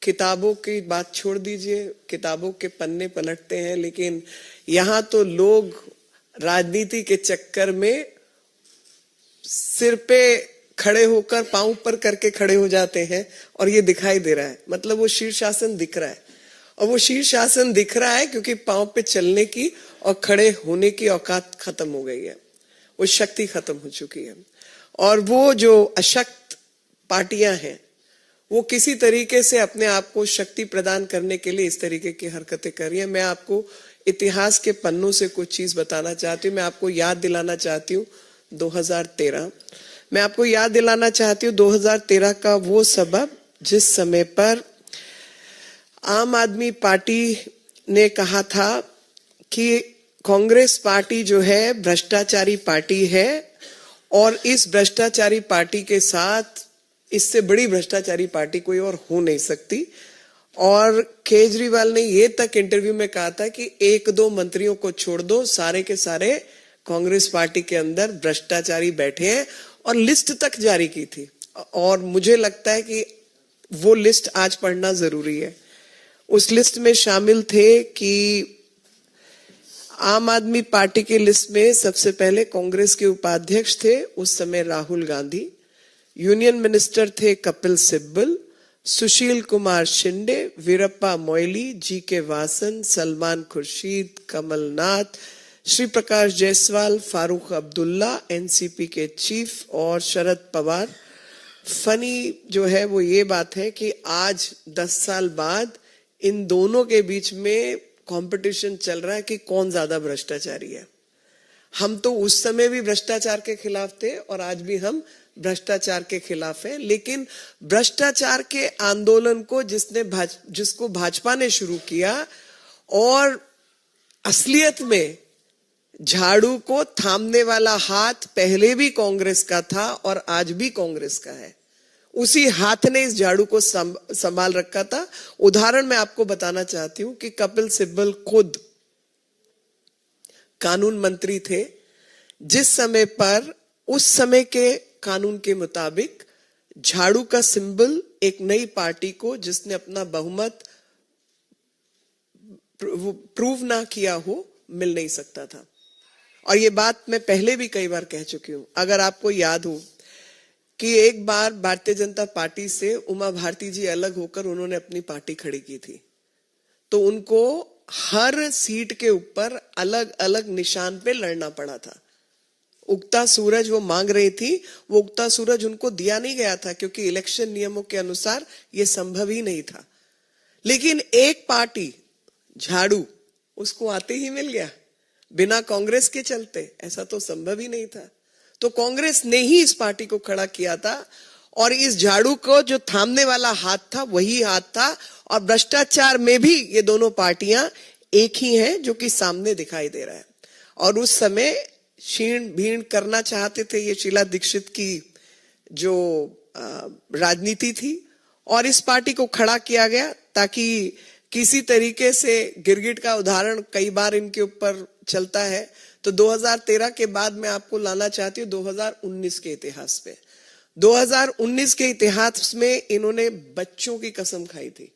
किताबों की बात छोड़ दीजिए, किताबों के पन्ने पलटते हैं, लेकिन यहाँ तो लोग राजनीति के चक्कर में सिर पे खड़े होकर पांव ऊपर करके खड़े हो जाते हैं और ये दिखाई दे रहा है। मतलब वो शीर्षासन दिख रहा है, और वो शीर्षासन दिख रहा है क्योंकि पांव पे चलने की और खड़े होने की औकात खत्म हो गई है, वो शक्ति खत्म हो चुकी है। और वो जो अशक्त पार्टियां हैं वो किसी तरीके से अपने आप को शक्ति प्रदान करने के लिए इस तरीके की हरकतें कर रही है। मैं आपको इतिहास के पन्नों से कुछ चीज बताना चाहती हूँ। मैं आपको याद दिलाना चाहती हूँ 2013। मैं आपको याद दिलाना चाहती हूँ 2013 का वो सबब जिस समय पर आम आदमी पार्टी ने कहा था कि कांग्रेस पार्टी जो है भ्रष्टाचारी पार्टी है, और इस भ्रष्टाचारी पार्टी के साथ इससे बड़ी भ्रष्टाचारी पार्टी कोई और हो नहीं सकती। और केजरीवाल ने ये तक इंटरव्यू में कहा था कि 1-2 मंत्रियों को छोड़ दो, सारे के सारे कांग्रेस पार्टी के अंदर भ्रष्टाचारी बैठे हैं, और लिस्ट तक जारी की थी। और मुझे लगता है कि वो लिस्ट आज पढ़ना जरूरी है। उस लिस्ट में शामिल थे कि आम आदमी पार्टी की लिस्ट में सबसे पहले कांग्रेस के उपाध्यक्ष थे उस समय राहुल गांधी, यूनियन मिनिस्टर थे कपिल सिब्बल, सुशील कुमार शिंदे, वीरप्पा मोइली, जी.के. वासन, सलमान खुर्शीद, कमलनाथ, श्री प्रकाश जायसवाल, फारूक अब्दुल्ला, एनसीपी के चीफ, और शरद पवार। फनी जो है वो ये बात है कि आज 10 साल बाद इन दोनों के बीच में कंपटीशन चल रहा है कि कौन ज्यादा भ्रष्टाचारी है। हम तो उस समय भी भ्रष्टाचार के खिलाफ थे और आज भी हम भ्रष्टाचार के खिलाफ हैं, लेकिन भ्रष्टाचार के आंदोलन को जिसको भाजपा ने शुरू किया, और असलियत में झाड़ू को थामने वाला हाथ पहले भी कांग्रेस का था और आज भी कांग्रेस का है। उसी हाथ ने इस झाड़ू को संभाल रखा था। उदाहरण मैं आपको बताना चाहती हूं कि कपिल सिब्बल खुद कानून मंत्री थे जिस समय पर उस समय के कानून के मुताबिक झाड़ू का सिंबल एक नई पार्टी को जिसने अपना बहुमत प्रूव ना किया हो मिल नहीं सकता था। और ये बात मैं पहले भी कई बार कह चुकी हूं। अगर आपको याद हो कि एक बार भारतीय जनता पार्टी से उमा भारती जी अलग होकर उन्होंने अपनी पार्टी खड़ी की थी, तो उनको हर सीट के ऊपर अलग अलग निशान पे लड़ना पड़ा था। उगता सूरज वो मांग रही थी, वो उगता सूरज उनको दिया नहीं गया था क्योंकि इलेक्शन नियमों के अनुसार ये संभव ही नहीं था। लेकिन एक पार्टी झाड़ू उसको आते ही मिल गया, बिना कांग्रेस के चलते ऐसा तो संभव ही नहीं था। तो कांग्रेस ने ही इस पार्टी को खड़ा किया था, और इस झाड़ू को जो थामने वाला हाथ था वही हाथ था। और भ्रष्टाचार में भी ये दोनों पार्टियां एक ही हैं जो कि सामने दिखाई दे रहा है। और उस समय छीण भीड़ करना चाहते थे, ये शीला दीक्षित की जो राजनीति थी, और इस पार्टी को खड़ा किया गया ताकि किसी तरीके से गिरगिट का उदाहरण कई बार इनके ऊपर चलता है। तो 2013 के बाद मैं आपको लाना चाहती हूँ 2019 के इतिहास पे। 2019 के इतिहास में इन्होंने बच्चों की कसम खाई थी,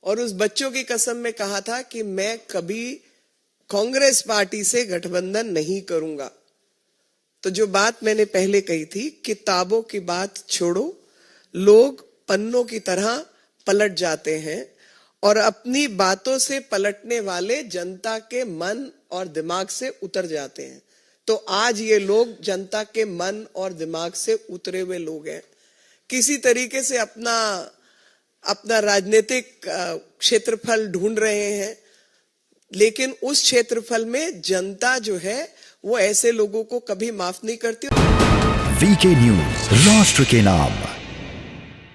और उस बच्चों की कसम में कहा था कि मैं कभी कांग्रेस पार्टी से गठबंधन नहीं करूंगा। तो जो बात मैंने पहले कही थी, किताबों की बात छोड़ो, लोग पन्नों की तरह पलट जाते हैं, और अपनी बातों से पलटने वाले जनता के मन और दिमाग से उतर जाते हैं। तो आज ये लोग जनता के मन और दिमाग से उतरे हुए लोग हैं। किसी तरीके से अपना राजनीतिक क्षेत्रफल ढूंढ रहे हैं, लेकिन उस क्षेत्रफल में जनता जो है वो ऐसे लोगों को कभी माफ नहीं करती। वीके न्यूज, राष्ट्र के नाम।